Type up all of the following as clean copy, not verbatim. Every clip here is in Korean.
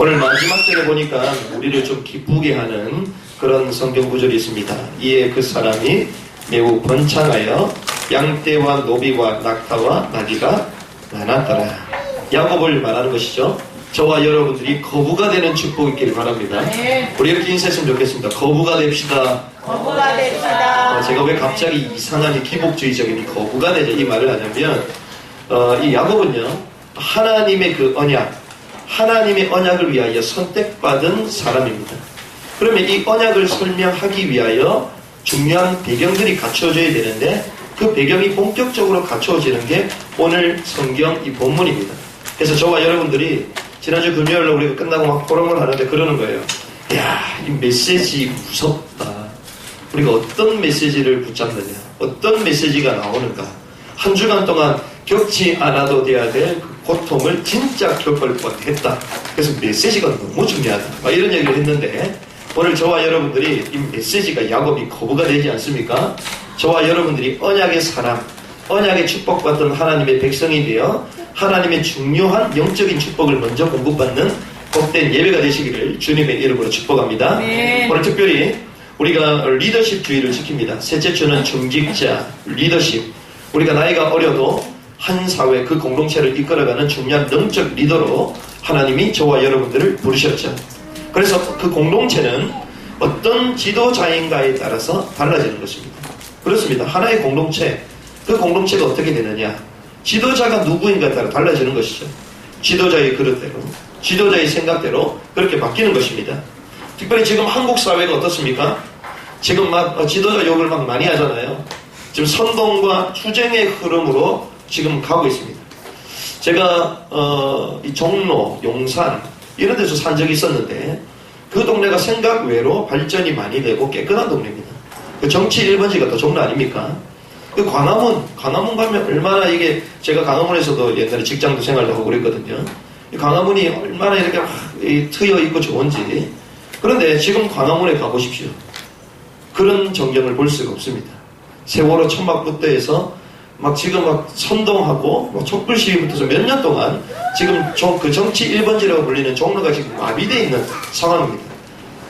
오늘 마지막 절에 보니까 우리를 좀 기쁘게 하는 그런 성경 구절이 있습니다. 이에 그 사람이 매우 번창하여 양떼와 노비와 낙타와 나귀가 많았더라. 야곱을 말하는 것이죠. 저와 여러분들이 거부가 되는 축복이 있기를 바랍니다. 우리 이렇게 인사했으면 좋겠습니다. 거부가 됩시다. 거부가 됩시다. 제가 왜 갑자기 이상한 기복주의적인 거부가 되죠 이 말을 하냐면 이 야곱은요 하나님의 그 언약, 하나님의 언약을 위하여 선택받은 사람입니다. 그러면 이 언약을 설명하기 위하여 중요한 배경들이 갖춰져야 되는데 그 배경이 본격적으로 갖춰지는 게 오늘 성경 이 본문입니다. 그래서 저와 여러분들이 지난주 금요일로 우리가 끝나고 막 포럼을 하는데 그러는 거예요. 야, 이 메시지 무섭다. 우리가 어떤 메시지를 붙잡느냐, 어떤 메시지가 나오는가. 한 주간 동안 겪지 않아도 돼야 될 그 고통을 진짜 겪을 뻔했다. 그래서 메시지가 너무 중요하다. 막 이런 얘기를 했는데 오늘 저와 여러분들이 이 메시지가 야곱이 거부가 되지 않습니까? 저와 여러분들이 언약의 사람, 언약의 축복받던 하나님의 백성이 되어 하나님의 중요한 영적인 축복을 먼저 공급받는 복된 예배가 되시기를 주님의 이름으로 축복합니다. 네. 오늘 특별히 우리가 리더십 주의를 지킵니다. 셋째 주는 중직자, 리더십. 우리가 나이가 어려도 한 사회 그 공동체를 이끌어가는 중요한 영적 리더로 하나님이 저와 여러분들을 부르셨죠. 그래서 그 공동체는 어떤 지도자인가에 따라서 달라지는 것입니다. 그렇습니다. 하나의 공동체, 그 공동체가 어떻게 되느냐, 지도자가 누구인가에 따라 달라지는 것이죠. 지도자의 그릇대로, 지도자의 생각대로 그렇게 바뀌는 것입니다. 특별히 지금 한국 사회가 어떻습니까? 지금 막 지도자 욕을 막 많이 하잖아요. 지금 선동과 투쟁의 흐름으로 지금 가고 있습니다. 제가 이 종로, 용산 이런 데서 산 적이 있었는데 그 동네가 생각 외로 발전이 많이 되고 깨끗한 동네입니다. 그 정치 1번지가 또 종로 아닙니까? 그 광화문 가면 얼마나 이게 제가 광화문에서도 옛날에 직장도 생활도 하고 그랬거든요. 이 광화문이 얼마나 이렇게 막 트여 있고 좋은지. 그런데 지금 광화문에 가보십시오. 그런 전경을 볼 수가 없습니다. 세월호 천막부터 막 지금 막 선동하고 막 촛불 시위부터 해서 몇 년 동안 지금 그 정치 1번지라고 불리는 종로가 지금 마비되어 있는 상황입니다.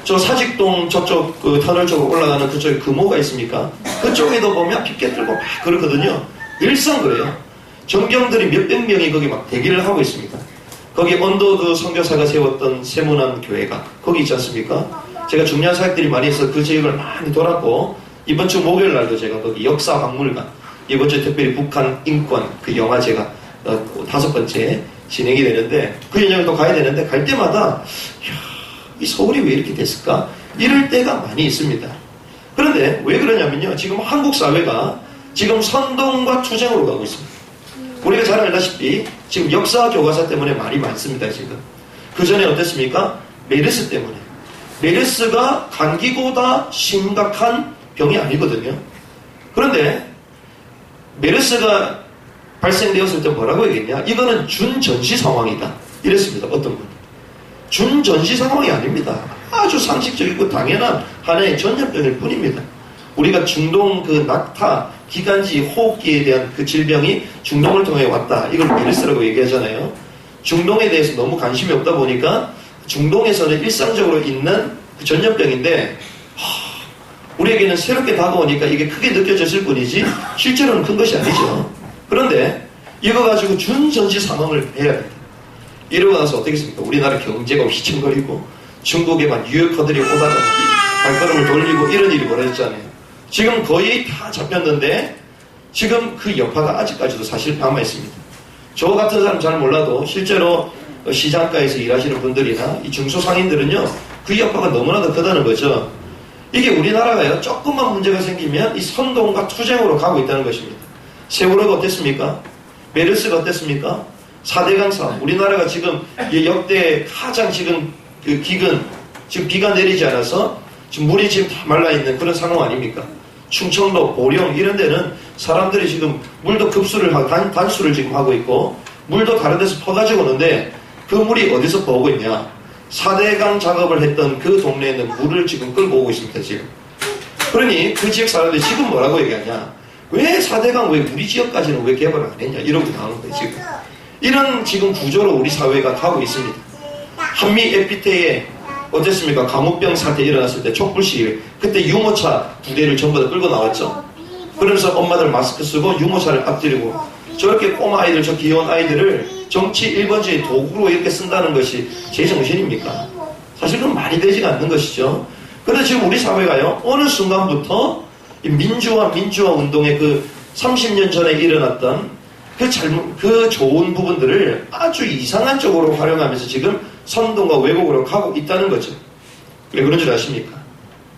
저 사직동 저쪽 그 터널 쪽으로 올라가는 그쪽에 금호가 있습니까? 그쪽에도 보면 피켓 들고 막 그러거든요. 일상 그래요. 전경들이 몇백 명이 거기 막 대기를 하고 있습니다. 거기 언더드 선교사가 세웠던 세문안 교회가 거기 있지 않습니까? 제가 중요한 사역들이 많이 있어서 그 지역을 많이 돌았고 이번 주 목요일 날도 제가 거기 역사박물관, 이번 주에 특별히 북한 인권 그 영화제가 5번째 진행이 되는데 그 현장을 또 가야 되는데 갈 때마다 이 서울이 왜 이렇게 됐을까? 이럴 때가 많이 있습니다. 그런데 왜 그러냐면요. 지금 한국 사회가 지금 선동과 투쟁으로 가고 있습니다. 우리가 잘 알다시피 지금 역사 교과서 때문에 말이 많습니다. 지금. 그 전에 어땠습니까? 메르스 때문에. 메르스가 감기보다 심각한 병이 아니거든요. 그런데 메르스가 발생되었을 때 뭐라고 얘기했냐? 이거는 준전시 상황이다. 이랬습니다. 어떤 분. 준전시 상황이 아닙니다. 아주 상식적이고 당연한 하나의 전염병일 뿐입니다. 우리가 중동 그 낙타, 기관지, 호흡기에 대한 그 질병이 중동을 통해 왔다. 이걸 메르스라고 얘기하잖아요. 중동에 대해서 너무 관심이 없다 보니까 중동에서는 일상적으로 있는 그 전염병인데 우리에게는 새롭게 다가오니까 이게 크게 느껴졌을 뿐이지 실제로는 큰 것이 아니죠. 그런데 이거 가지고 준전시 상황을 해야 된다. 이러고 나서 어떻겠습니까? 우리나라 경제가 휘청거리고 중국에만 유효커들이 오다가 발걸음을 돌리고 이런 일이 벌어졌잖아요. 지금 거의 다 잡혔는데 지금 그 여파가 아직까지도 사실 남아있습니다. 저 같은 사람 잘 몰라도 실제로 시장가에서 일하시는 분들이나 이 중소상인들은요 그 여파가 너무나도 크다는 거죠. 이게 우리나라가요 조금만 문제가 생기면 이 선동과 투쟁으로 가고 있다는 것입니다. 세월호가 어땠습니까? 메르스가 어땠습니까? 4대강 사업. 우리나라가 지금 역대 가장 지금 그 기근, 지금 비가 내리지 않아서 지금 물이 지금 다 말라있는 그런 상황 아닙니까? 충청도, 보령 이런 데는 사람들이 지금 물도 급수를 하고 단수를 지금 하고 있고 물도 다른 데서 퍼가지고 오는데 그 물이 어디서 퍼오고 있냐? 4대강 작업을 했던 그 동네에는 물을 지금 끌고 오고 있습니다, 지금. 그러니 그 지역 사람들이 지금 뭐라고 얘기하냐? 왜 4대강 왜 우리 지역까지는 왜 개발을 안 했냐? 이러고 나오는 거예요, 지금. 이런 지금 구조로 우리 사회가 가고 있습니다. 한미 FTA에 어땠습니까? 감옥병 사태 일어났을 때 촛불 시위, 그때 유모차 2대를 전부 다 끌고 나왔죠. 그러면서 엄마들 마스크 쓰고 유모차를 앞지르고, 저렇게 꼬마 아이들, 저 귀여운 아이들을 정치 1번지의 도구로 이렇게 쓴다는 것이 제 정신입니까? 사실 그건 말이 되지가 않는 것이죠. 그런데 지금 우리 사회가요, 어느 순간부터 이 민주화 운동의 그 30년 전에 일어났던 그 좋은 부분들을 아주 이상한 쪽으로 활용하면서 지금 선동과 왜곡으로 가고 있다는 거죠. 왜 그런 줄 아십니까?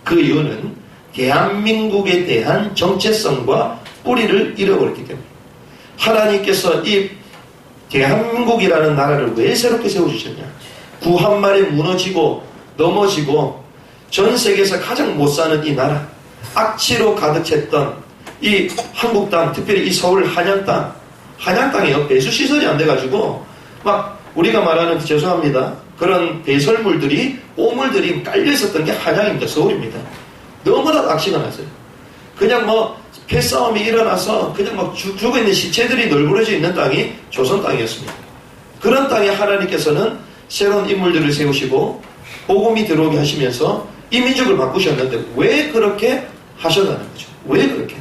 그 이유는 대한민국에 대한 정체성과 뿌리를 잃어버렸기 때문에. 하나님께서 이 대한민국이라는 나라를 왜 새롭게 세워주셨냐? 구한말에 무너지고 넘어지고 전 세계에서 가장 못 사는 이 나라, 악취로 가득 찼던 이 한국 땅, 특별히 이 서울 한양 땅에요, 배수시설이 안 돼가지고 막 우리가 말하는, 죄송합니다, 그런 배설물들이, 오물들이 깔려 있었던 게 한양입니다. 서울입니다. 너무나 악취가 났어요. 그냥 뭐 패싸움이 일어나서 그냥 막 죽어있는 시체들이 널브러져 있는 땅이 조선 땅이었습니다. 그런 땅에 하나님께서는 새로운 인물들을 세우시고 복음이 들어오게 하시면서 이 민족을 바꾸셨는데 왜 그렇게 하셨다는 거죠. 왜 그렇게?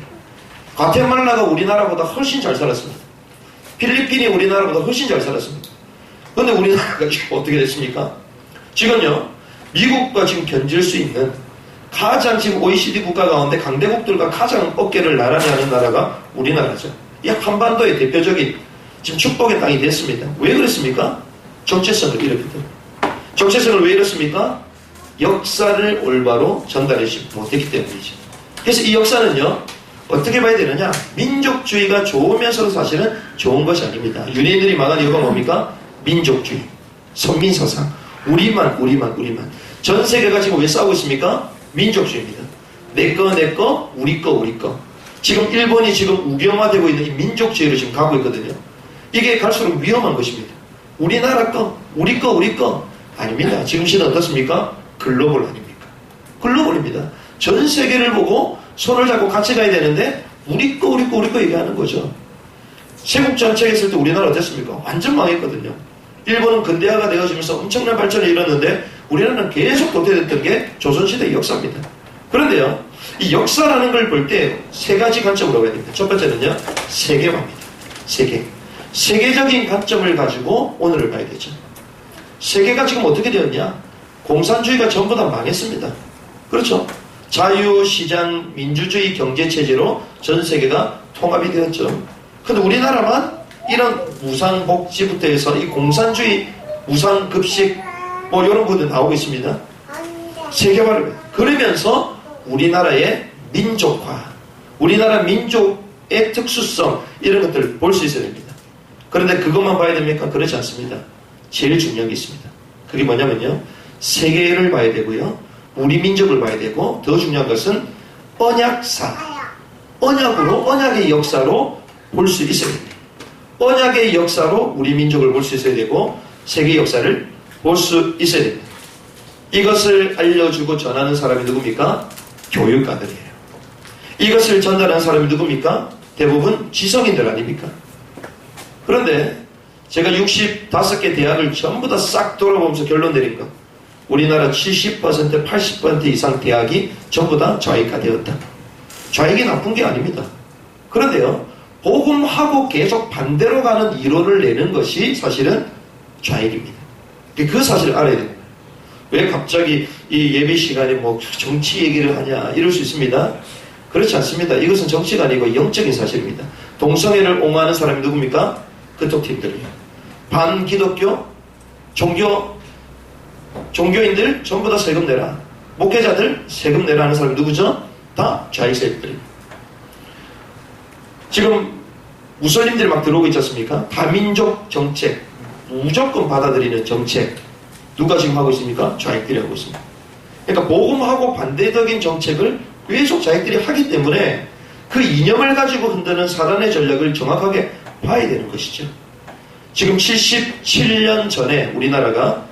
과테말라가 우리나라보다 훨씬 잘 살았습니다. 필리핀이 우리나라보다 훨씬 잘 살았습니다. 그런데 우리나라가 지금 어떻게 됐습니까? 지금요, 미국과 지금 견질 수 있는 가장 지금 OECD 국가 가운데 강대국들과 가장 어깨를 나란히 하는 나라가 우리나라죠. 이 한반도의 대표적인 지금 축복의 땅이 됐습니다. 왜 그랬습니까? 정체성을 잃었기 때문에. 정체성을 왜 잃었습니까? 역사를 올바로 전달하지 못했기 때문이죠. 그래서 이 역사는요, 어떻게 봐야 되느냐? 민족주의가 좋으면서도 사실은 좋은 것이 아닙니다. 유대인들이 말하는 이유가 뭡니까? 민족주의, 선민서상, 우리만. 전 세계가 지금 왜 싸우고 있습니까? 민족주의입니다. 내 거, 우리 거. 지금 일본이 지금 우경화되고 있는 이 민족주의로 지금 가고 있거든요. 이게 갈수록 위험한 것입니다. 우리나라 거, 우리 거. 아닙니다. 지금 시는 어떻습니까? 글로벌 아닙니까? 글로벌입니다. 전 세계를 보고 손을 잡고 같이 가야 되는데 우리 거 얘기하는 거죠. 세국 정책했을 때 우리나라 어땠습니까? 완전 망했거든요. 일본은 근대화가 되어지면서 엄청난 발전을 이뤘는데 우리나라는 계속 도태됐던 게 조선시대의 역사입니다. 그런데요, 이 역사라는 걸 볼 때 세 가지 관점으로 봐야 됩니다. 첫 번째는요, 세계화입니다. 세계적인 관점을 가지고 오늘을 봐야 되죠. 세계가 지금 어떻게 되었냐? 공산주의가 전부 다 망했습니다. 그렇죠? 자유시장 민주주의 경제체제로 전 세계가 통합이 되었죠. 근데 우리나라만 이런 무상복지부터 해서 이 공산주의, 무상급식 뭐 이런 것들 나오고 있습니다. 세계화를 그러면서 우리나라의 민족화, 우리나라 민족의 특수성 이런 것들을 볼 수 있어야 됩니다. 그런데 그것만 봐야 됩니까? 그렇지 않습니다. 제일 중요한 게 있습니다. 그게 뭐냐면요, 세계를 봐야 되고요, 우리 민족을 봐야 되고, 더 중요한 것은 언약사, 언약의 역사로 볼 수 있어야 됩니다. 언약의 역사로 우리 민족을 볼 수 있어야 되고 세계 역사를 볼 수 있어야 됩니다. 이것을 알려주고 전하는 사람이 누굽니까? 교육가들이에요. 이것을 전달하는 사람이 누굽니까? 대부분 지성인들 아닙니까? 그런데 제가 65개 대학을 전부 다 싹 돌아보면서 결론 내린 것, 우리나라 70%, 80% 이상 대학이 전부 다 좌익화 되었다. 좌익이 나쁜 게 아닙니다. 그런데요, 복음하고 계속 반대로 가는 이론을 내는 것이 사실은 좌익입니다. 그 사실을 알아야 됩니다. 왜 갑자기 이 예배 시간에 뭐 정치 얘기를 하냐 이럴 수 있습니다. 그렇지 않습니다. 이것은 정치가 아니고 영적인 사실입니다. 동성애를 옹호하는 사람이 누굽니까? 그쪽 팀들이에요. 반기독교 종교인들 전부 다 세금 내라, 목회자들 세금 내라 하는 사람이 누구죠? 다 좌익 세력들입니다. 지금 무슬림들이 막 들어오고 있지 않습니까? 다민족 정책, 무조건 받아들이는 정책, 누가 지금 하고 있습니까? 좌익들이 하고 있습니다. 그러니까 복음하고 반대적인 정책을 계속 좌익들이 하기 때문에 그 이념을 가지고 흔드는 사단의 전략을 정확하게 봐야 되는 것이죠. 지금 77년 전에 우리나라가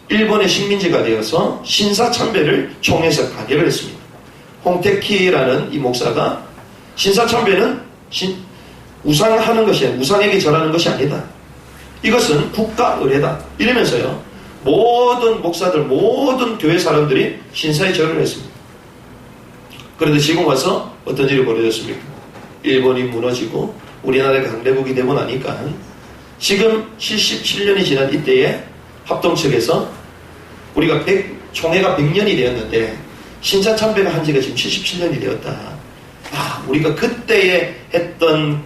일본의 식민지가 되어서 신사참배를 총에서 가결을 했습니다. 홍태키라는 이 목사가 신사참배는 우상하는 것이 아니라, 우상에게 절하는 것이 아니다, 이것은 국가 의례다 이러면서요, 모든 목사들, 모든 교회 사람들이 신사에 절을 했습니다. 그런데 지금 와서 어떤 일이 벌어졌습니까? 일본이 무너지고 우리나라가 강대국이 되고 나니까 지금 77년이 지난 이때에 합동측에서 우리가 총회가 100년이 되었는데 신사 참배가 한 지가 지금 77년이 되었다. 우리가 그때에 했던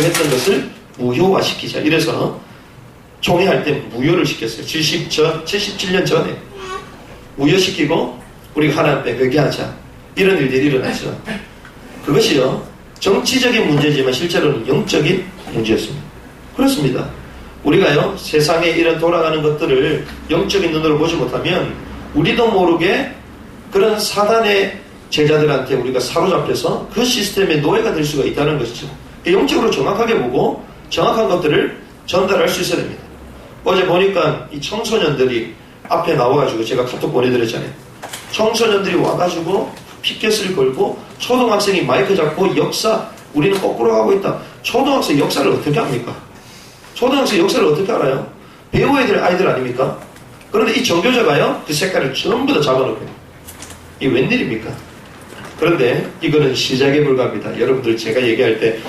했던 것을 무효화시키자. 이래서 총회할 때 무효를 시켰어요. 77년 전에 무효시키고 우리가 하나님 앞에 회개하자. 이런 일들이 일어났죠. 그것이요, 정치적인 문제지만 실제로는 영적인 문제였습니다. 그렇습니다. 우리가요, 세상에 이런 돌아가는 것들을 영적인 눈으로 보지 못하면 우리도 모르게 그런 사단의 제자들한테 우리가 사로잡혀서 그 시스템의 노예가 될 수가 있다는 것이죠. 영적으로 정확하게 보고 정확한 것들을 전달할 수 있어야 됩니다. 어제 보니까 이 청소년들이 앞에 나와가지고 제가 카톡 보내드렸잖아요. 청소년들이 와가지고 피켓을 걸고 초등학생이 마이크 잡고 역사, 우리는 거꾸로 가고 있다. 초등학생 역사를 어떻게 합니까? 초등학생 역사를 어떻게 알아요? 배워야 될 아이들 아닙니까? 그런데 이 정교자가요, 그 색깔을 전부 다 잡아놓고요. 이게 웬일입니까? 그런데 이거는 시작에 불과합니다. 여러분들 제가 얘기할 때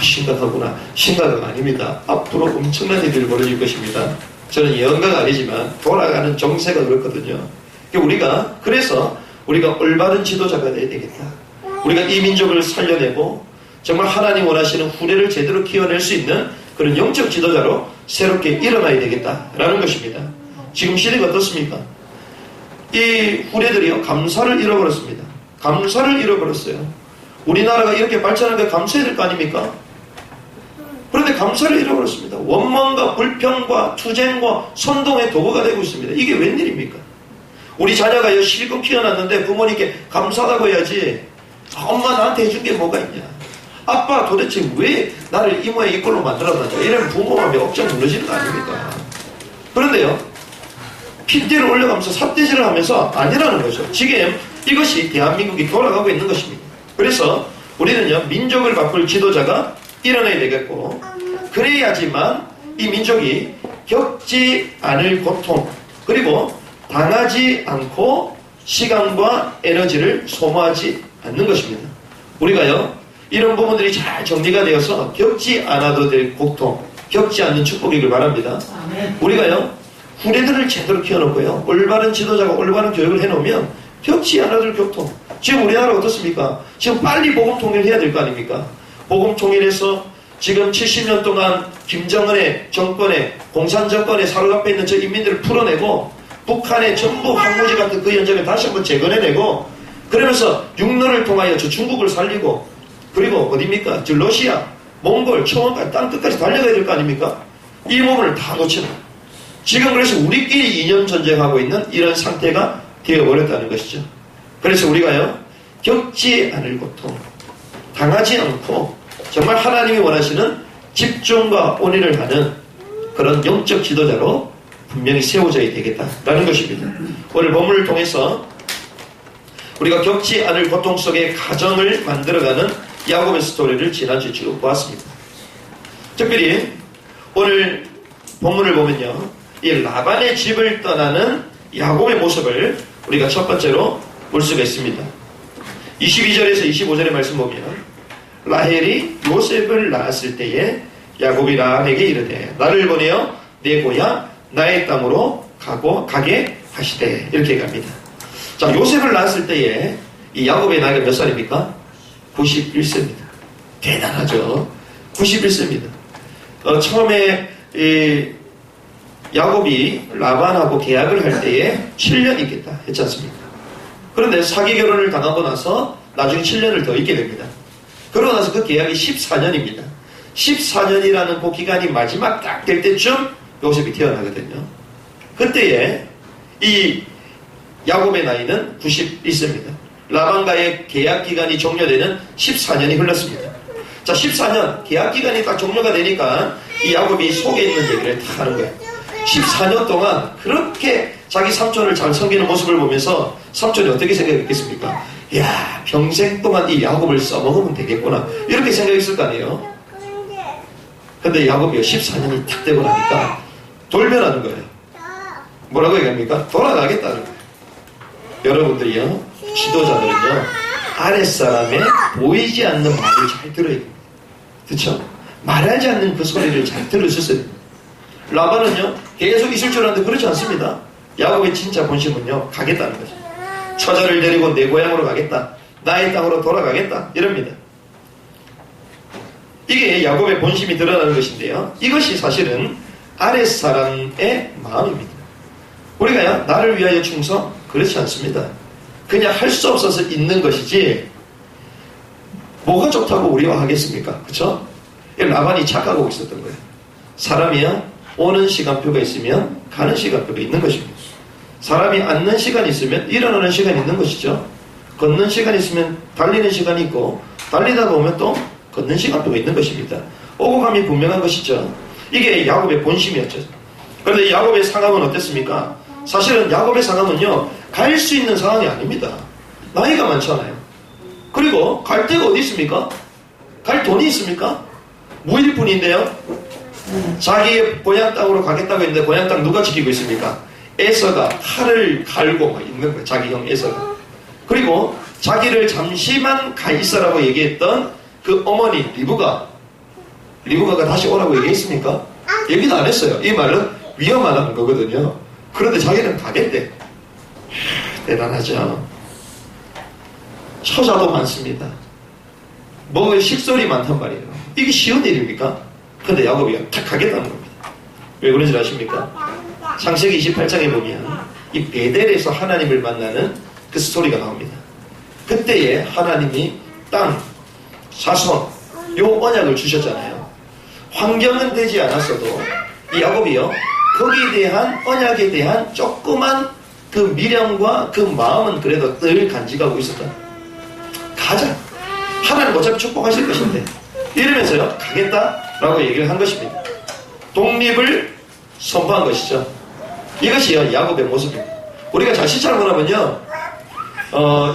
심각하구나. 심각은 아닙니다. 앞으로 엄청난 일들이 벌어질 것입니다. 저는 예언가가 아니지만 돌아가는 정세가 그렇거든요. 그래서 우리가 올바른 지도자가 돼야 되겠다. 우리가 이 민족을 살려내고 정말 하나님 원하시는 후대를 제대로 키워낼 수 있는 그런 영적 지도자로 새롭게 일어나야 되겠다라는 것입니다. 지금 시대가 어떻습니까? 이 후대들이요, 감사를 잃어버렸습니다. 감사를 잃어버렸어요. 우리나라가 이렇게 발전한 게 감사해야 될 거 아닙니까? 그런데 감사를 잃어버렸습니다. 원망과 불평과 투쟁과 선동의 도구가 되고 있습니다. 이게 웬일입니까? 우리 자녀가 실컷 키워놨는데 부모님께 감사하다고 해야지. 엄마 나한테 해준 게 뭐가 있냐? 아빠 도대체 왜 나를 이 모양 이 꼴로 만들어놨냐? 이런 부모 마음이 억장 무너지는 거 아닙니까? 그런데요, 핏대를 올려가면서 삿대질을 하면서 아니라는 거죠. 지금 이것이 대한민국이 돌아가고 있는 것입니다. 그래서 우리는요, 민족을 바꿀 지도자가 일어나야 되겠고, 그래야지만 이 민족이 겪지 않을 고통, 그리고 당하지 않고 시간과 에너지를 소모하지 않는 것입니다. 우리가요, 이런 부분들이 잘 정리가 되어서 겪지 않아도 될 고통, 겪지 않는 축복이길 바랍니다. 우리가요, 후대들을 제대로 키워놓고요, 올바른 지도자가 올바른 교육을 해놓으면 겪지 않아도 될 고통. 지금 우리나라 어떻습니까? 지금 빨리 복음 통일해야 될 거 아닙니까? 복음 통일해서 지금 70년 동안 김정은의 정권에, 공산 정권에 사로잡혀 있는 저 인민들을 풀어내고 북한의 전부 항무지 같은 그 현장을 다시 한번 재건해내고, 그러면서 육로를 통하여 저 중국을 살리고, 그리고 어디입니까? 저 러시아, 몽골, 초원까지 땅 끝까지 달려가야 될 거 아닙니까? 이 부분을 다 놓치는. 지금 그래서 우리끼리 이념 전쟁하고 있는 이런 상태가 되어버렸다는 것이죠. 그래서 우리가요, 겪지 않을 고통, 당하지 않고 정말 하나님이 원하시는 집중과 온유를 하는 그런 영적 지도자로 분명히 세워져야 되겠다라는 것입니다. 오늘 본문을 통해서 우리가 겪지 않을 고통 속에 가정을 만들어가는 야곱의 스토리를 지난주에 쭉 보았습니다. 특별히 오늘 본문을 보면요, 이 라반의 집을 떠나는 야곱의 모습을 우리가 첫 번째로 볼 수가 있습니다. 22절에서 25절의 말씀 보면, 라헬이 요셉을 낳았을 때에 야곱이 라반에게 이르되 나를 보내어 내 고향 나의 땅으로 가게 하시되, 이렇게 갑니다. 자, 요셉을 낳았을 때에 이 야곱의 나이가 몇 살입니까? 91세입니다. 대단하죠. 91세입니다. 처음에 야곱이 라반하고 계약을 할 때에 7년 있겠다 했지 않습니까? 그런데 사기 결혼을 당하고 나서 나중에 7년을 더 있게 됩니다. 그러고 나서 그 계약이 14년입니다. 14년이라는 그 기간이 마지막 딱 될 때쯤 요셉이 태어나거든요. 그때에 이 야곱의 나이는 91세입니다. 라반과의 계약 기간이 종료되는 14년이 흘렀습니다. 자, 14년 계약 기간이 딱 종료가 되니까 이 야곱이 속에 있는 얘기를 다 하는 거예요. 14년 동안 그렇게 자기 삼촌을 잘 섬기는 모습을 보면서 삼촌이 어떻게 생각했겠습니까? 이야, 평생 동안 이 야곱을 써먹으면 되겠구나, 이렇게 생각했을 거 아니에요. 근데 야곱이 14년이 탁 되고 나니까 돌변하는 거예요. 뭐라고 얘기합니까? 돌아가겠다는 거예요. 여러분들이요, 지도자들은요, 아랫사람의 보이지 않는 말을 잘 들어야 돼요. 그쵸? 말하지 않는 그 소리를 잘 들으셨어요. 라반은요, 계속 있을 줄 알았는데 그렇지 않습니다. 야곱의 진짜 본심은요, 가겠다는 거죠. 처자를 데리고 내 고향으로 가겠다. 나의 땅으로 돌아가겠다. 이럽니다. 이게 야곱의 본심이 드러나는 것인데요. 이것이 사실은 아랫사람의 마음입니다. 우리가요, 나를 위하여 충성? 그렇지 않습니다. 그냥 할 수 없어서 있는 것이지, 뭐가 좋다고 우리와 하겠습니까? 그쵸? 라반이 착각하고 있었던 거예요. 사람이요, 오는 시간표가 있으면 가는 시간표가 있는 것입니다. 사람이 앉는 시간이 있으면 일어나는 시간이 있는 것이죠. 걷는 시간이 있으면 달리는 시간이 있고, 달리다 보면 또 걷는 시간표가 있는 것입니다. 오고 감이 분명한 것이죠. 이게 야곱의 본심이었죠. 그런데 야곱의 상황은 어땠습니까? 사실은 야곱의 상황은요, 갈 수 있는 상황이 아닙니다. 나이가 많잖아요. 그리고 갈 데가 어디 있습니까? 갈 돈이 있습니까? 무일 뿐인데요. 자기의 고향 땅으로 가겠다고 했는데 고향 땅 누가 지키고 있습니까? 에서가 칼을 갈고 막 있는 거예요. 자기 형 에서가. 그리고 자기를 잠시만 가 있어라고 얘기했던 그 어머니 리브가가 다시 오라고 얘기했습니까? 얘기도 안 했어요. 이 말은 위험하다는 거거든요. 그런데 자기는 가겠대. 대단하죠. 처자도 많습니다. 먹을 식솔이 많단 말이에요. 이게 쉬운 일입니까? 근데 야곱이 탁 가겠다는 겁니다. 왜 그런지 아십니까? 창세기 28장에 보면 이 베델에서 하나님을 만나는 그 스토리가 나옵니다. 그때에 하나님이 땅, 자손, 요 언약을 주셨잖아요. 환경은 되지 않았어도 이 야곱이요, 거기에 대한 언약에 대한 조그만 그 미련과 그 마음은 그래도 늘 간직하고 있었다. 가자. 하나님 어차피 축복하실 것인데. 이러면서요, 가겠다라고 얘기를 한 것입니다. 독립을 선포한 것이죠. 이것이요, 야곱의 모습입니다. 우리가 잘 시찰을 보면요,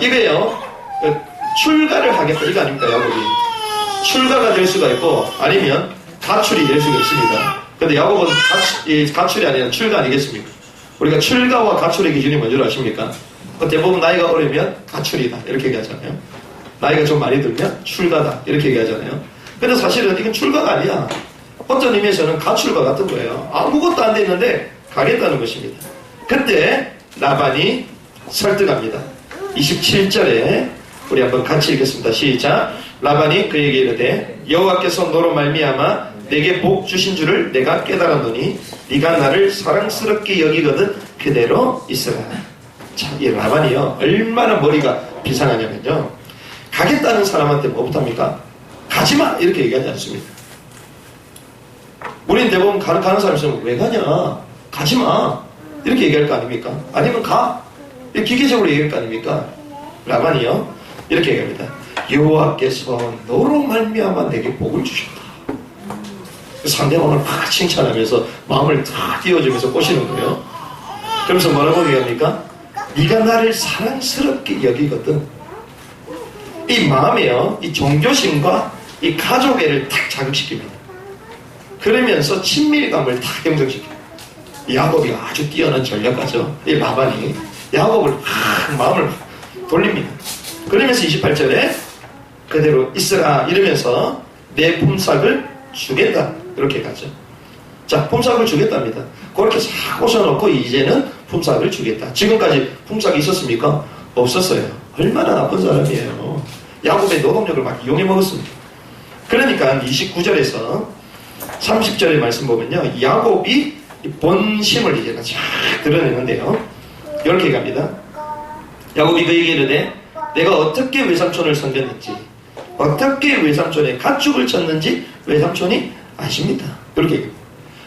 이게요, 출가를 하겠다. 이거 아닙니까, 야곱이. 출가가 될 수가 있고, 아니면 가출이 될 수가 있습니다. 근데 야곱은 가출이 아니라 출가 아니겠습니까? 우리가 출가와 가출의 기준이 뭔지 아십니까? 대부분 나이가 어리면 가출이다. 이렇게 얘기하잖아요. 나이가 좀 많이 들면 출가다. 이렇게 얘기하잖아요. 근데 사실은 이건 출가가 아니야. 어떤 의미에서는 가출과 같은 거예요. 아무것도 안 됐는데 가겠다는 것입니다. 그때 라반이 설득합니다. 27절에 우리 한번 같이 읽겠습니다. 시작. 라반이 그에게 이르되 여호와께서 너로 말미암아 내게 복 주신 줄을 내가 깨달았노니 네가 나를 사랑스럽게 여기거든 그대로 있으라. 자, 이 라반이요, 얼마나 머리가 비상하냐면요, 가겠다는 사람한테 뭐부터합니까? 가지마! 이렇게 얘기하지 않습니다. 우리는 대부분 가는 사람 있으면 왜 가냐? 가지마! 이렇게 얘기할 거 아닙니까? 아니면 가! 이렇게 기계적으로 얘기할 거 아닙니까? 라반이요, 이렇게 얘기합니다. 여호와께서 너로 말미암아 내게 복을 주셨다. 상대방을 막 칭찬하면서 마음을 다 띄워주면서 꼬시는 거예요. 그러면서 뭐라고 얘기합니까? 네가 나를 사랑스럽게 여기거든. 이 마음에요, 이 종교심과 이 가족애를 탁 자극시킵니다. 그러면서 친밀감을 탁 형성시킵니다. 야곱이 아주 뛰어난 전략가죠. 이 라반이 야곱을 막 마음을 돌립니다. 그러면서 28절에 그대로 있으라 이러면서 내 품삯을 주겠다. 이렇게 가죠. 자, 품삯을 주겠답니다. 그렇게 싹 꽂아놓고 이제는 품삯을 주겠다. 지금까지 품삯이 있었습니까? 없었어요. 얼마나 나쁜 사람이에요. 야곱의 노동력을 막 이용해 먹었습니다. 그러니까 29절에서 30절의 말씀 보면요, 야곱이 본심을 이제 쫙 드러내는데요, 이렇게 갑니다. 야곱이 그에게 이르되 내가 어떻게 외삼촌을 섬겼는지, 어떻게 외삼촌의 가축을 쳤는지 외삼촌이 아십니다. 그렇게 얘기합니다.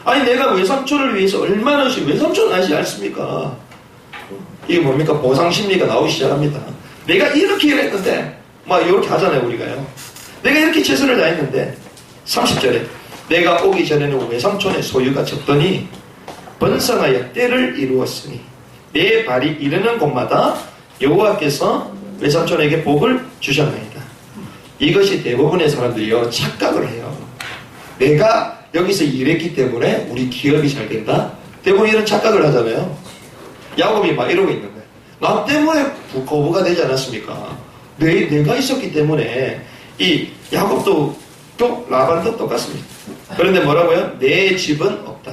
아니, 내가 외삼촌을 위해서 얼마나 외삼촌 아시지 않습니까? 이게 뭡니까? 보상심리가 나오기 시작합니다. 내가 이렇게 일했는데, 막 이렇게 하잖아요, 우리가요. 내가 이렇게 최선을 다했는데, 30절에 내가 오기 전에는 외삼촌의 소유가 적더니 번성하여 때를 이루었으니 내 발이 이르는 곳마다 여호와께서 외삼촌에게 복을 주셨나이다. 이것이 대부분의 사람들이요, 착각을 해요. 내가 여기서 일했기 때문에 우리 기업이 잘 된다? 대부분 이런 착각을 하잖아요. 야곱이 막 이러고 있는 거예요. 나 때문에 거부가 되지 않았습니까? 내가 있었기 때문에 이 야곱도 또 라반도 똑같습니다. 그런데 뭐라고요? 내 집은 없다.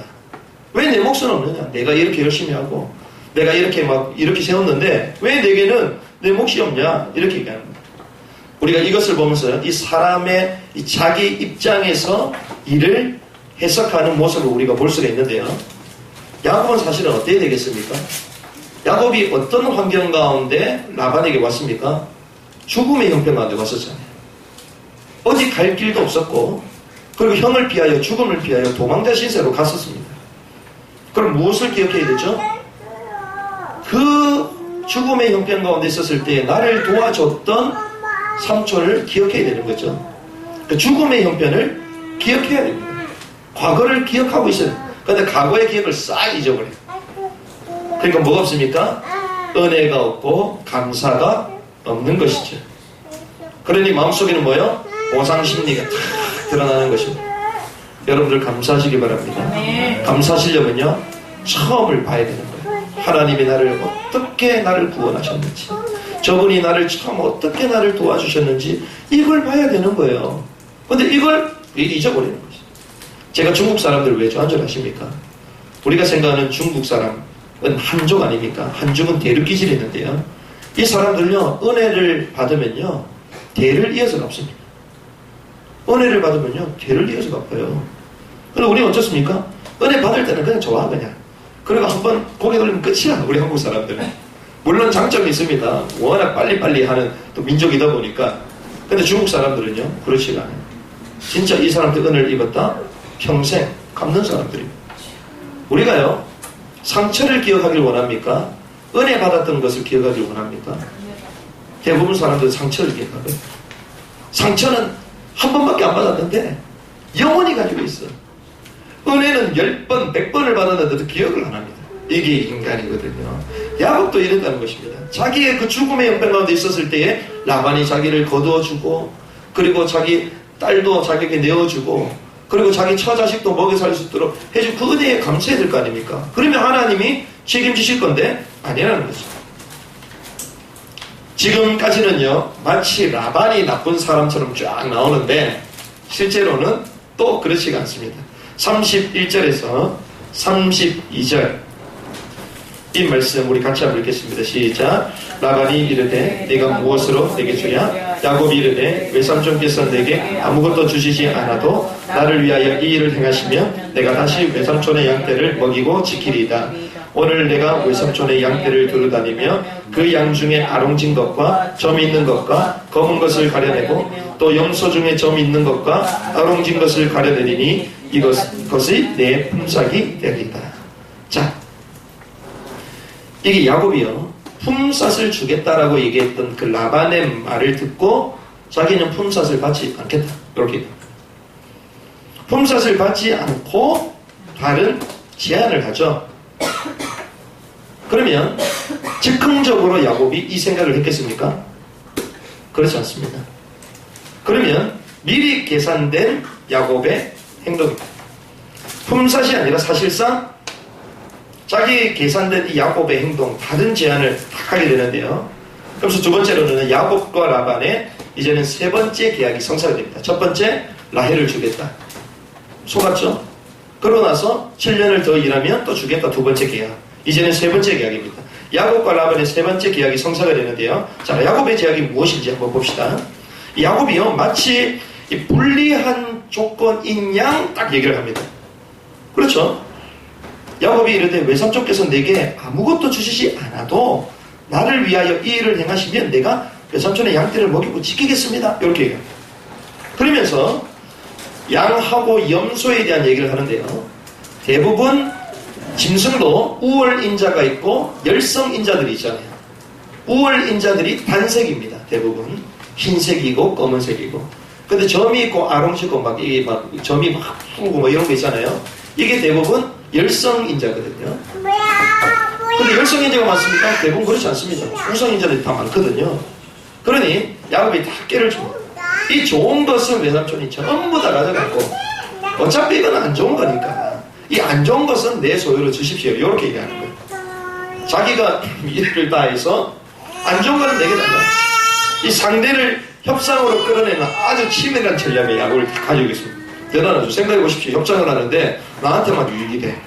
왜 내 몫은 없느냐? 내가 이렇게 열심히 하고 내가 이렇게 막 이렇게 세웠는데 왜 내게는 내 몫이 없냐? 이렇게 얘기하는 거예요. 우리가 이것을 보면서 이 사람의 이 자기 입장에서 일을 해석하는 모습을 우리가 볼 수가 있는데요. 야곱은 사실은 어떻게 되겠습니까? 야곱이 어떤 환경 가운데 라반에게 왔습니까? 죽음의 형편 가운데 왔었잖아요. 어디 갈 길도 없었고 그리고 형을 피하여 죽음을 피하여 도망자 신세로 갔었습니다. 그럼 무엇을 기억해야 되죠? 그 죽음의 형편 가운데 있었을 때 나를 도와줬던 삼촌을 기억해야 되는 거죠. 그 죽음의 형편을 기억해야 됩니다. 과거를 기억하고 있어요. 그런데 과거의 기억을 싹 잊어버려요. 그러니까 뭐가 없습니까? 은혜가 없고 감사가 없는 것이죠. 그러니 마음속에는 뭐예요? 보상심리가 탁 드러나는 것입니다. 여러분들 감사하시기 바랍니다. 감사하시려면요 처음을 봐야 되는 거예요. 하나님이 나를 어떻게 나를 구원하셨는지, 저분이 나를 처음 어떻게 나를 도와주셨는지 이걸 봐야 되는 거예요. 근데 이걸 잊어버리는 거죠. 제가 중국 사람들을 왜 좋아하는 줄 아십니까? 우리가 생각하는 중국 사람은 한족 아닙니까? 한족은 대륙 기질이 있는데요. 이 사람들은요 은혜를 받으면요 대를 이어서 갚습니다. 은혜를 받으면요 대를 이어서 갚아요. 그런데 우리는 어떻습니까? 은혜 받을 때는 그냥 좋아 그냥. 그리고 한번 고개 돌리면 끝이야. 우리 한국 사람들은. 물론 장점이 있습니다. 워낙 빨리빨리 하는 또 민족이다 보니까. 근데 중국 사람들은요 그렇지가 않아요. 진짜 이 사람들 은혜를 입었다 평생 갚는 사람들입니다. 우리가요 상처를 기억하길 원합니까? 은혜 받았던 것을 기억하길 원합니까? 대부분 사람들은 상처를 기억하거든요. 상처는 한 번밖에 안 받았는데 영원히 가지고 있어. 은혜는 10번, 100번을 받았는데도 기억을 안 합니다. 이게 인간이거든요. 야곱도 이랬다는 것입니다. 자기의 그 죽음의 형편 가운데 있었을 때에 라반이 자기를 거두어주고 그리고 자기 딸도 자기에게 내어주고 그리고 자기 처자식도 먹여 살 수 있도록 해준 그 은혜에 감사해야 될 거 아닙니까? 그러면 하나님이 책임지실 건데 아니라는 거죠. 지금까지는요 마치 라반이 나쁜 사람처럼 쫙 나오는데 실제로는 또 그렇지가 않습니다. 31절에서 32절 이 말씀 우리 같이 한번 읽겠습니다. 시작. 라반이 이르되 네가 무엇으로 내게 주냐? 야곱이 이르되 외삼촌께서 내게 아무것도 주시지 않아도 나를 위하여 이 일을 행하시면 내가 다시 외삼촌의 양떼를 먹이고 지키리이다. 오늘 내가 외삼촌의 양떼를 두루다니며 그 양 중에 아롱진 것과 점이 있는 것과 검은 것을 가려내고 또 염소 중에 점이 있는 것과 아롱진 것을 가려내리니 이것이 내 품삯이 되리이다. 자, 이게 야곱이요 품삯을 주겠다라고 얘기했던 그 라반의 말을 듣고 자기는 품삯을 받지 않겠다 이렇게 품삯을 받지 않고 다른 제안을 하죠. 그러면 즉흥적으로 야곱이 이 생각을 했겠습니까? 그렇지 않습니다. 그러면 미리 계산된 야곱의 행동입니다. 품삯이 아니라 사실상 자기 계산된 이 야곱의 행동, 다른 제안을 딱 하게 되는데요. 그래서 두 번째로는 야곱과 라반의 이제는 세 번째 계약이 성사가 됩니다. 첫 번째, 라헬을 주겠다. 속았죠? 그러고 나서 7년을 더 일하면 또 주겠다. 두 번째 계약. 이제는 세 번째 계약입니다. 야곱과 라반의 세 번째 계약이 성사가 되는데요. 자, 야곱의 계약이 무엇인지 한번 봅시다. 이 야곱이요, 마치 이 불리한 조건인 양 딱 얘기를 합니다. 그렇죠? 야곱이 이르되 외삼촌께서 내게 아무것도 주시지 않아도 나를 위하여 이 일을 행하시면 내가 외삼촌의 양떼를 먹이고 지키겠습니다. 이렇게 얘기합니다. 그러면서 양하고 염소에 대한 얘기를 하는데요. 대부분 짐승도 우월인자가 있고 열성인자들이 있잖아요. 우월인자들이 단색입니다. 대부분 흰색이고 검은색이고. 근데 점이 있고 아롱지고 막 이게 막 점이 막 풀고 뭐 이런 거 있잖아요. 이게 대부분 열성인자거든요. 근데 열성인자가 많습니까? 대부분 그렇지 않습니다. 우성인자들이 다 많거든요. 그러니 야곱이 다 깨를 줍니다. 이 좋은 것은 외삼촌이 전부 다 가져갔고 어차피 이건 안 좋은 거니까 이 안 좋은 것은 내 소유로 주십시오. 이렇게 얘기하는 거예요. 자기가 일을 다해서 안 좋은 거는 내게 달라. 이 상대를 협상으로 끌어내는 아주 치밀한 전략의 야구를 가지고 있습니다. 대단하죠. 생각해 보십시오. 협상을 하는데 나한테만 유익이 돼.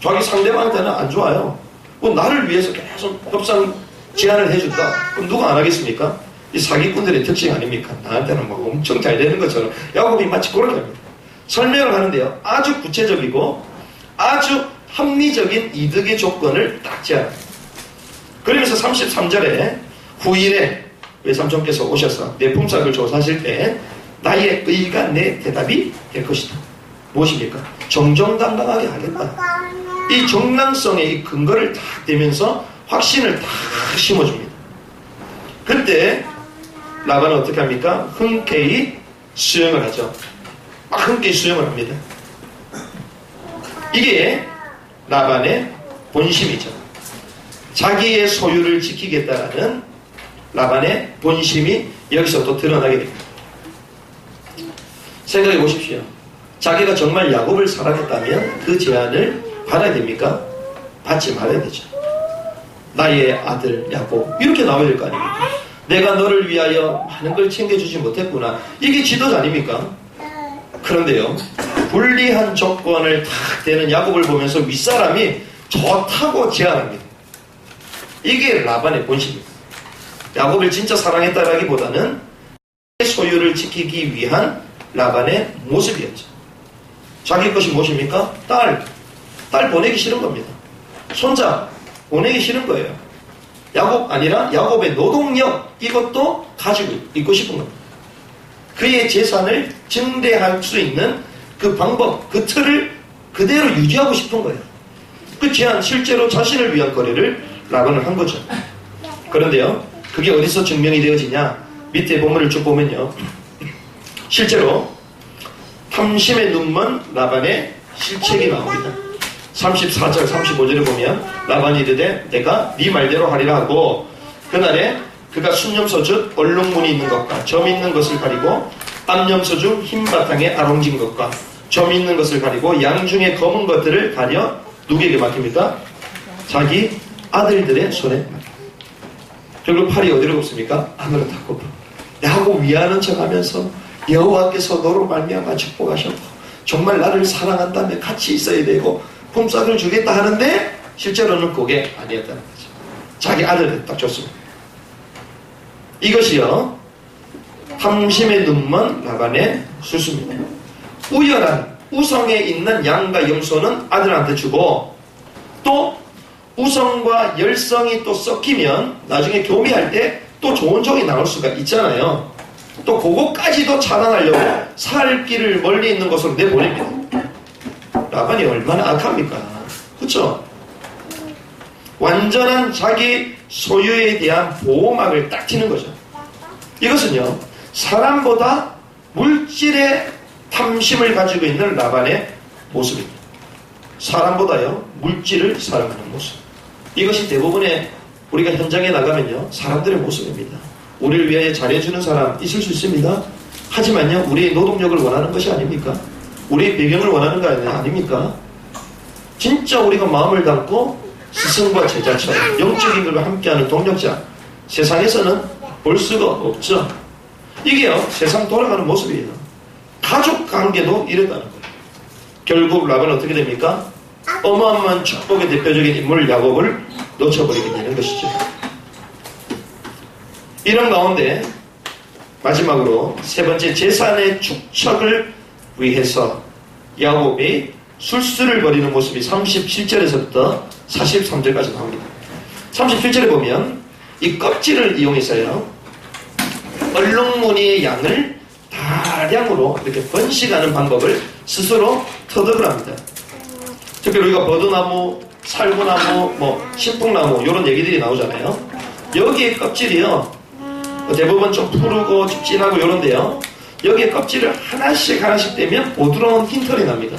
자기 상대방한테는 안 좋아요. 뭐 나를 위해서 계속 협상 제안을 해준다. 그럼 누가 안 하겠습니까? 이 사기꾼들의 특징 아닙니까? 나한테는 막 엄청 잘 되는 것처럼 야곱이 마치 그런 겁니다. 설명을 하는데요. 아주 구체적이고 아주 합리적인 이득의 조건을 딱 제안합니다. 그러면서 33절에 후일에 외삼촌께서 오셔서 내 품삯을 조사하실 때 나의 의가 내 대답이 될 것이다. 무엇입니까? 정정당당하게 하겠다. 이 정당성의 이 근거를 딱 대면서 확신을 딱 심어줍니다. 그때 라반은 어떻게 합니까? 흔쾌히 수용을 하죠. 흔쾌히 수용을 합니다. 이게 라반의 본심이죠. 자기의 소유를 지키겠다라는 라반의 본심이 여기서 또 드러나게 됩니다. 생각해 보십시오. 자기가 정말 야곱을 사랑했다면 그 제안을 받아야 됩니까? 받지 말아야 되죠. 나의 아들 야곱 이렇게 나와야 될 거 아닙니까? 내가 너를 위하여 많은 걸 챙겨주지 못했구나. 이게 지도자 아닙니까? 그런데요, 불리한 조건을 탁 대는 야곱을 보면서 윗사람이 좋다고 제안합니다. 이게 라반의 본심입니다. 야곱을 진짜 사랑했다라기보다는 소유를 지키기 위한 라반의 모습이었죠. 자기 것이 무엇입니까? 딸 보내기 싫은 겁니다. 손자 보내기 싫은 거예요. 야곱 아니라 야곱의 노동력 이것도 가지고 있고 싶은 겁니다. 그의 재산을 증대할 수 있는 그 방법, 그 틀을 그대로 유지하고 싶은 거예요. 그 제안 실제로 자신을 위한 거래를 라반을 한 거죠. 그런데요, 그게 어디서 증명이 되어지냐? 밑에 본문을 쭉 보면요, 실제로 탐심의 눈먼 라반의 실책이 나옵니다. 34절 35절에 보면 라반이 이르되 내가 네 말대로 하리라 하고 그날에 그가 순염소 즉 얼룩무늬 있는 것과 점 있는 것을 가리고 암염소 중 흰 바탕에 아롱진 것과 점 있는 것을 가리고 양 중에 검은 것들을 가려 누구에게 맡깁니까? 자기 아들들의 손에 맡깁니다. 결국 팔이 어디로 굽습니까? 하늘로 다 굽어. 야곱 위하는 척하면서 여호와께서 너로 말미암아 축복하셨고 정말 나를 사랑한다면 같이 있어야 되고 품삯을 주겠다 하는데 실제로는 그게 아니었다는 거죠. 자기 아들을 딱 줬습니다. 이것이요, 탐심의 눈먼 라반의 술수입니다. 우열한 우성에 있는 양과 염소는 아들한테 주고 또 우성과 열성이 또 섞이면 나중에 교미할 때 또 좋은 종이 나올 수가 있잖아요. 또 그거까지도 차단하려고 살 길을 멀리 있는 곳으로 내보냅니다. 라반이 얼마나 악합니까? 그렇죠? 완전한 자기 소유에 대한 보호막을 딱 치는 거죠. 이것은요, 사람보다 물질의 탐심을 가지고 있는 라반의 모습입니다. 사람보다요, 물질을 사랑하는 모습. 이것이 대부분의 우리가 현장에 나가면요, 사람들의 모습입니다. 우리를 위하여 잘해주는 사람 있을 수 있습니다. 하지만요, 우리의 노동력을 원하는 것이 아닙니까? 우리의 배경을 원하는 거 아닙니까? 진짜 우리가 마음을 담고 스승과 제자처럼 영적인 것과 함께하는 동력자, 세상에서는 볼 수가 없죠. 이게요, 세상 돌아가는 모습이에요. 가족 관계도 이랬다는 거예요. 결국 라반은 어떻게 됩니까? 어마어마한 축복의 대표적인 인물 야곱을 놓쳐버리게 되는 것이죠. 이런 가운데 마지막으로 세 번째, 재산의 축척을 위해서 야곱이 술수를 벌이는 모습이 37절에서부터 43절까지 나옵니다. 37절에 보면 이 껍질을 이용해서요, 얼룩무늬의 양을 다량으로 이렇게 번식하는 방법을 스스로 터득을 합니다. 특히 우리가 버드나무, 살구나무, 신풍나무 이런 얘기들이 나오잖아요. 여기에 껍질이요, 대부분 좀 푸르고 진하고 이런데요, 여기에 껍질을 하나씩 떼면 보드러운 흰털이 납니다.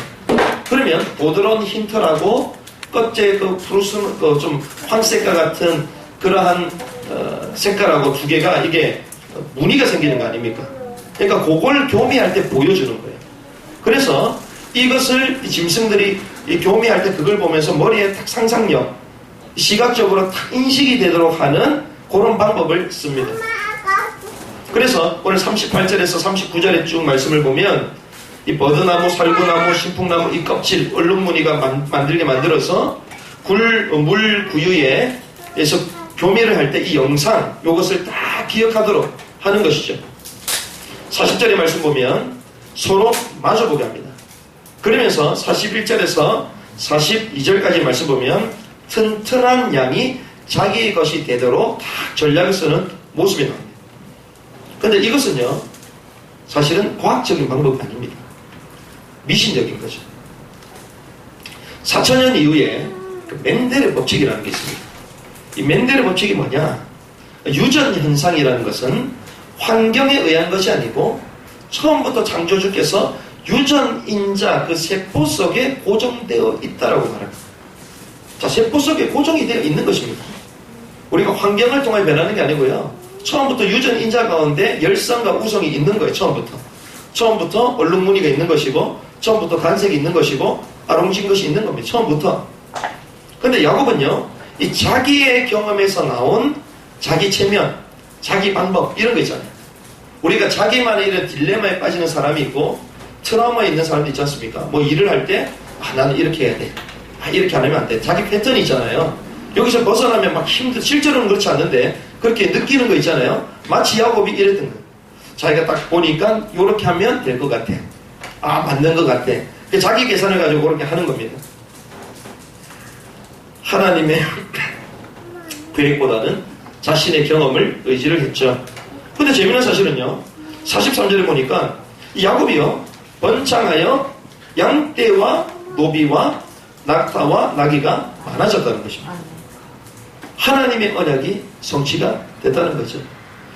그러면 보드러운 흰털하고 껍질 그 푸르스 좀 황색과 같은 그러한 색깔하고 두 개가 이게 무늬가 생기는 거 아닙니까? 그러니까 그걸 교미할 때 보여주는 거예요. 그래서 이것을 이 짐승들이 이 교미할 때 그걸 보면서 머리에 딱 상상력, 시각적으로 딱 인식이 되도록 하는 그런 방법을 씁니다. 그래서 오늘 38절에서 39절에 쭉 말씀을 보면 이 버드나무, 살구나무, 신풍나무 이 껍질 얼룩무늬가 만들게 만들어서 물 구유에서 교미를 할 때 이 영상 이것을 다 기억하도록 하는 것이죠. 40절의 말씀 보면 서로 마주보게 합니다. 그러면서 41절에서 42절까지 말씀 보면 튼튼한 양이 자기의 것이 되도록 다 전략을 쓰는 모습이 나옵니다. 그런데 이것은요 사실은 과학적인 방법이 아닙니다. 미신적인 거죠. 4,000년 이후에 그 멘델의 법칙이라는 게 있습니다. 이 멘델의 법칙이 뭐냐? 유전 현상이라는 것은 환경에 의한 것이 아니고 처음부터 창조주께서 유전인자 그 세포 속에 고정되어 있다라고 말합니다. 자, 세포 속에 고정이 되어 있는 것입니다. 우리가 환경을 통해 변하는 게 아니고요. 처음부터 유전인자 가운데 열성과 우성이 있는 거예요. 처음부터 얼룩무늬가 있는 것이고 처음부터 간색이 있는 것이고 아롱진 것이 있는 겁니다. 처음부터. 근데 야곱은요, 이 자기의 경험에서 나온 자기 체면, 자기 방법 이런 거 있잖아요. 우리가 자기만의 이런 딜레마에 빠지는 사람이 있고 트라우마에 있는 사람도 있지 않습니까? 뭐 일을 할 때 나는 이렇게 해야 돼. 이렇게 안 하면 안 돼. 자기 패턴이 있잖아요. 여기서 벗어나면 막 실제로는 그렇지 않은데 그렇게 느끼는 거 있잖아요. 마치 야곱이 이랬던 거예요. 자기가 딱 보니까 이렇게 하면 될 것 같아. 아, 맞는 것 같아. 자기 계산을 가지고 그렇게 하는 겁니다. 하나님의 계획보다는 자신의 경험을 의지를 했죠. 근데 재미난 사실은요, 43절에 보니까 야곱이요 번창하여 양떼와 노비와 낙타와 나귀가 많아졌다는 것입니다. 하나님의 언약이 성취가 됐다는 거죠.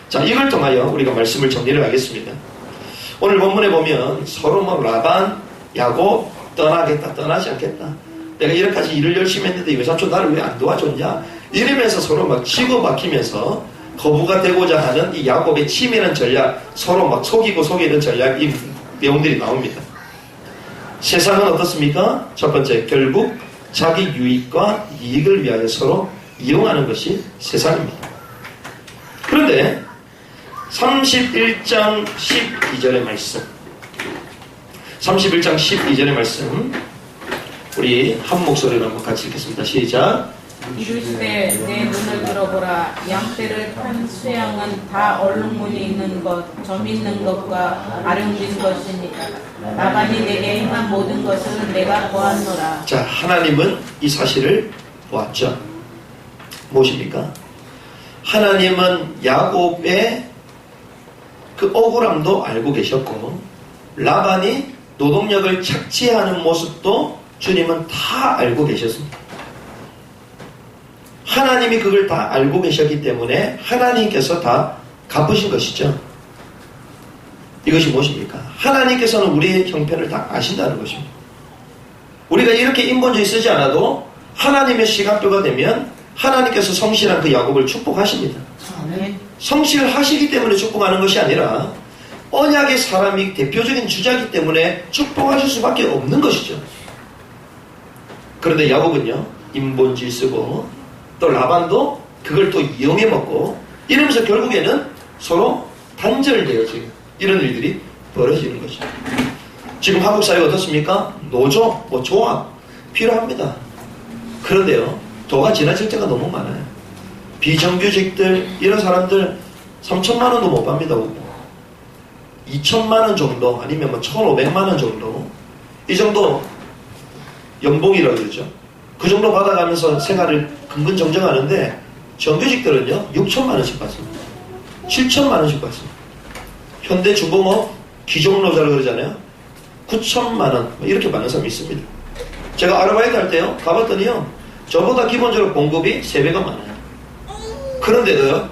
자, 이걸 통하여 우리가 말씀을 정리를 하겠습니다. 오늘 본문에 보면 서로 뭐 라반, 야곱 떠나겠다, 떠나지 않겠다. 내가 이렇게까지 일을 열심히 했는데 왜 삼촌 나를 왜 안 도와줬냐? 이러면서 서로 막 치고 박히면서 거부가 되고자 하는 이 야곱의 치밀한 전략, 서로 막 속이고 속이는 전략, 이 내용들이 나옵니다. 세상은 어떻습니까? 첫 번째, 결국 자기 유익과 이익을 위하여 서로 이용하는 것이 세상입니다. 그런데 31장 12절의 말씀, 31장 12절의 말씀 우리 한 목소리로 한번 같이 읽겠습니다. 시작. 이르시되 내 눈을 들어보라. 양떼를 탄 수양은 다 얼룩무늬 있는 것, 점 있는 것과 아령진 것이니까 라반이 내게 행한 모든 것을 내가 보았노라. 자, 하나님은 이 사실을 보았죠. 무엇입니까? 하나님은 야곱의 그 억울함도 알고 계셨고 라반이 노동력을 착취하는 모습도 주님은 다 알고 계셨습니다. 하나님이 그걸 다 알고 계셨기 때문에 하나님께서 다 갚으신 것이죠. 이것이 무엇입니까? 하나님께서는 우리의 형편을 다 아신다는 것입니다. 우리가 이렇게 인본주의 쓰지 않아도 하나님의 시간표가 되면 하나님께서 성실한 그 야곱을 축복하십니다. 성실을 하시기 때문에 축복하는 것이 아니라 언약의 사람이 대표적인 주자이기 때문에 축복하실 수밖에 없는 것이죠. 그런데 야곱은요, 인본주의 쓰고 또 라반도 그걸 또 이용해 먹고 이러면서 결국에는 서로 단절되어지는 이런 일들이 벌어지는 것이죠. 지금 한국 사회가 어떻습니까? 노조, 뭐 조합 필요합니다. 그런데요, 도가 지나칠 때가 너무 많아요. 비정규직들 이런 사람들 3천만 원도 못 받니다. 2천만 원 정도 아니면 뭐 1,500만 원 정도 이 정도 연봉이라고 그러죠. 그 정도 받아가면서 생활을 근근정정하는데 정규직들은요 6천만 원씩 받습니다. 7천만 원씩 받습니다. 현대중공업 기종노자라고 그러잖아요. 9천만 원 이렇게 받는 사람이 있습니다. 제가 아르바이트 할 때요 가봤더니요 저보다 기본적으로 봉급이 3배가 많아요. 그런데도요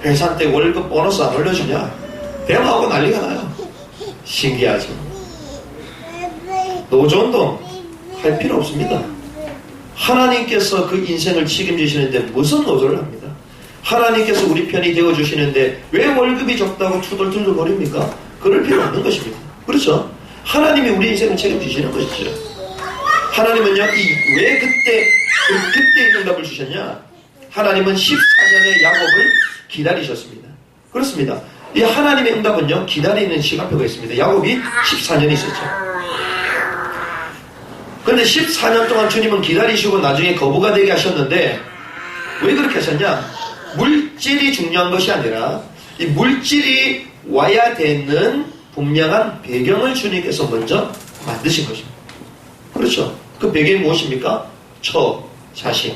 회사 때 월급 보너스 안 올려주냐 대마하고 난리가 나요. 신기하죠. 노조운동 할 필요 없습니다. 하나님께서 그 인생을 책임지시는데 무슨 노조를 합니다. 하나님께서 우리 편이 되어주시는데 왜 월급이 적다고 투덜투덜 거립니까? 그럴 필요 없는 것입니다. 그렇죠? 하나님이 우리 인생을 책임지시는 것이죠. 하나님은요, 왜 그때 응답을 주셨냐? 하나님은 14년의 야곱을 기다리셨습니다. 그렇습니다. 이 하나님의 응답은요, 기다리는 시간표가 있습니다. 야곱이 14년이 있었죠. 그런데 14년 동안 주님은 기다리시고 나중에 거부가 되게 하셨는데, 왜 그렇게 하셨냐? 물질이 중요한 것이 아니라, 이 물질이 와야 되는 분명한 배경을 주님께서 먼저 만드신 것입니다. 그렇죠. 그 배경이 무엇입니까? 자식.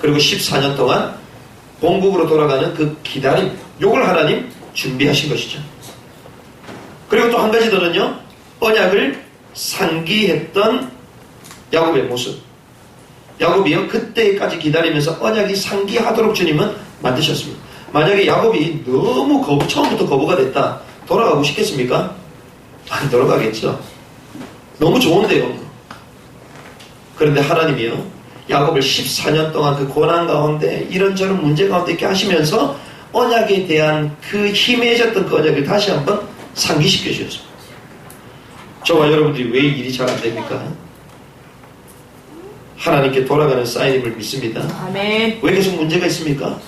그리고 14년 동안 본국으로 돌아가는 그 기다림, 요걸 하나님 준비하신 것이죠. 그리고 또 한 가지 더는요, 언약을 상기했던 야곱의 모습. 야곱이요, 그때까지 기다리면서 언약이 상기하도록 주님은 만드셨습니다. 만약에 야곱이 너무 처음부터 거부가 됐다, 돌아가고 싶겠습니까? 안 돌아가겠죠. 너무 좋은데요. 그런데 하나님이요, 야곱을 14년 동안 그 고난 가운데 이런저런 문제 가운데 있게 하시면서 언약에 대한 그 희미해졌던 그 언약을 다시 한번 상기시켜 주셨습니다. 저와 여러분들이 왜 일이 잘 안 됩니까? 하나님께 돌아가는 사인임을 믿습니다. 아멘. 왜 계속 문제가 있습니까?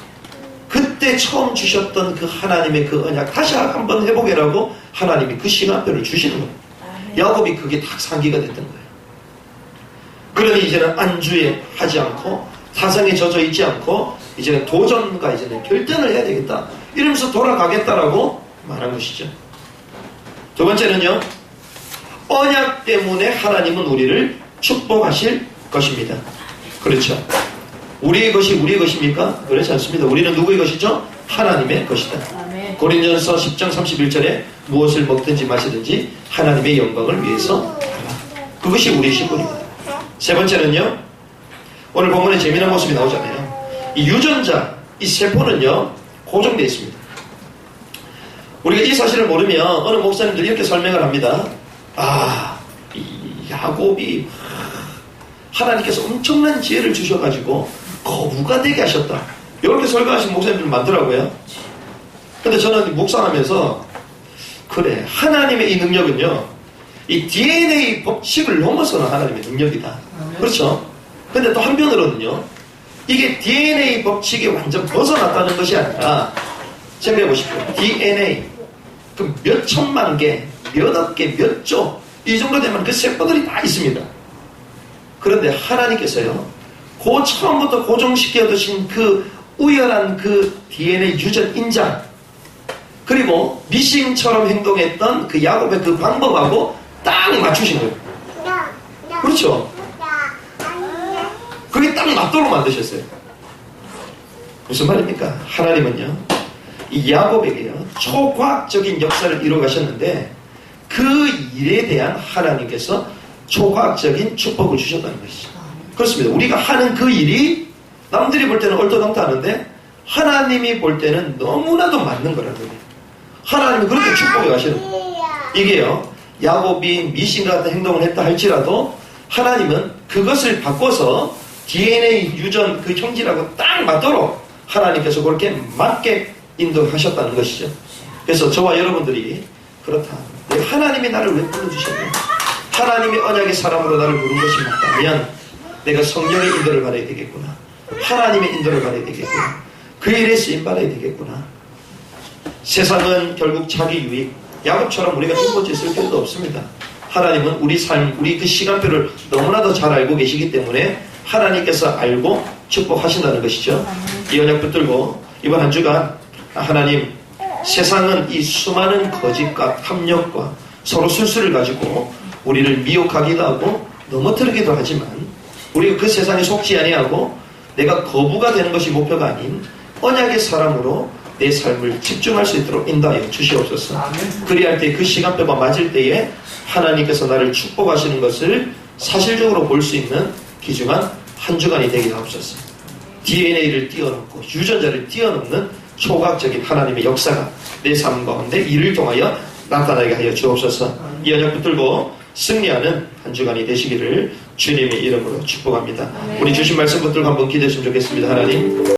그때 처음 주셨던 그 하나님의 그 언약 다시 한번 해보게라고 하나님이 그 시간표를 주시는 거예요. 야곱이 그게 딱 상기가 됐던 거예요. 그러니 이제는 안주에 하지 않고 사상에 젖어 있지 않고 이제는 도전과 이제는 결단을 해야 되겠다, 이러면서 돌아가겠다라고 말한 것이죠. 두 번째는요, 언약 때문에 하나님은 우리를 축복하실 것입니다. 그렇죠. 우리의 것이 우리의 것입니까? 그렇지 않습니다. 우리는 누구의 것이죠? 하나님의 것이다. 아멘. 고린전서 10장 31절에 무엇을 먹든지 마시든지 하나님의 영광을 위해서 하라. 그것이 우리의 신분입니다. 세 번째는요, 오늘 본문에 재미난 모습이 나오잖아요. 이 유전자, 이 세포는요, 고정되어 있습니다. 우리가 이 사실을 모르면 어느 목사님들이 이렇게 설명을 합니다. 이 야곱이 하나님께서 엄청난 지혜를 주셔가지고 거부가 되게 하셨다, 이렇게 설교하신 목사님들 많더라고요. 근데 저는 묵상하면서, 그래, 하나님의 이 능력은요, 이 DNA 법칙을 넘어서는 하나님의 능력이다. 그렇죠? 근데 또 한편으로는요, 이게 DNA 법칙이 완전 벗어났다는 것이 아니라, 생각해 보십시오. DNA, 그 몇 천만 개, 몇억 개, 몇 조, 이 정도 되면 그 세포들이 다 있습니다. 그런데 하나님께서요, 그 처음부터 고정시켜 두신 그 우연한 그 DNA 유전 인장, 그리고 미싱처럼 행동했던 그 야곱의 그 방법하고 딱 맞추신 거예요. 그렇죠? 그게 딱 맞도록 만드셨어요. 무슨 말입니까? 하나님은요, 이 야곱에게요, 초과학적인 역사를 이루어 가셨는데, 그 일에 대한 하나님께서 초과학적인 축복을 주셨다는 것이죠. 그렇습니다. 우리가 하는 그 일이 남들이 볼 때는 얼토당토 하는데 하나님이 볼 때는 너무나도 맞는 거라는 거예요. 하나님이 그렇게 축복해 가시는 거예요. 이게요, 야곱이 미신 같은 행동을 했다 할지라도 하나님은 그것을 바꿔서 DNA 유전 그 형질하고 딱 맞도록 하나님께서 그렇게 맞게 인도하셨다는 것이죠. 그래서 저와 여러분들이 그렇다, 하나님이 나를 왜 불러주셨냐, 하나님의 언약의 사람으로 나를 부른 것이 맞다면 내가 성령의 인도를 받아야 되겠구나, 하나님의 인도를 받아야 되겠구나, 그 일에 쓰임받아야 되겠구나. 세상은 결국 자기 유익, 야곱처럼 우리가 힘보지 쓸 필요도 없습니다. 하나님은 우리 삶, 우리 그 시간표를 너무나도 잘 알고 계시기 때문에 하나님께서 알고 축복하신다는 것이죠. 이 언약 붙들고 이번 한 주간, 하나님, 세상은 이 수많은 거짓과 탐욕과 서로 술수를 가지고 우리를 미혹하기도 하고 넘어뜨리기도 하지만, 우리가 그 세상에 속지 아니하고 내가 거부가 되는 것이 목표가 아닌 언약의 사람으로 내 삶을 집중할 수 있도록 인도하여 주시옵소서. 그리할 때 그 시간표가 맞을 때에 하나님께서 나를 축복하시는 것을 사실적으로 볼 수 있는 귀중한 한 주간이 되게 하옵소서. DNA를 뛰어넘고 유전자를 뛰어넘는 초과학적인 하나님의 역사가 내 삶 가운데 이를 통하여 나타나게 하여 주옵소서. 이 언약 붙들고 승리하는 한 주간이 되시기를 주님의 이름으로 축복합니다. 우리 주신 말씀 붙들고 한번 기도했으면 좋겠습니다. 하나님,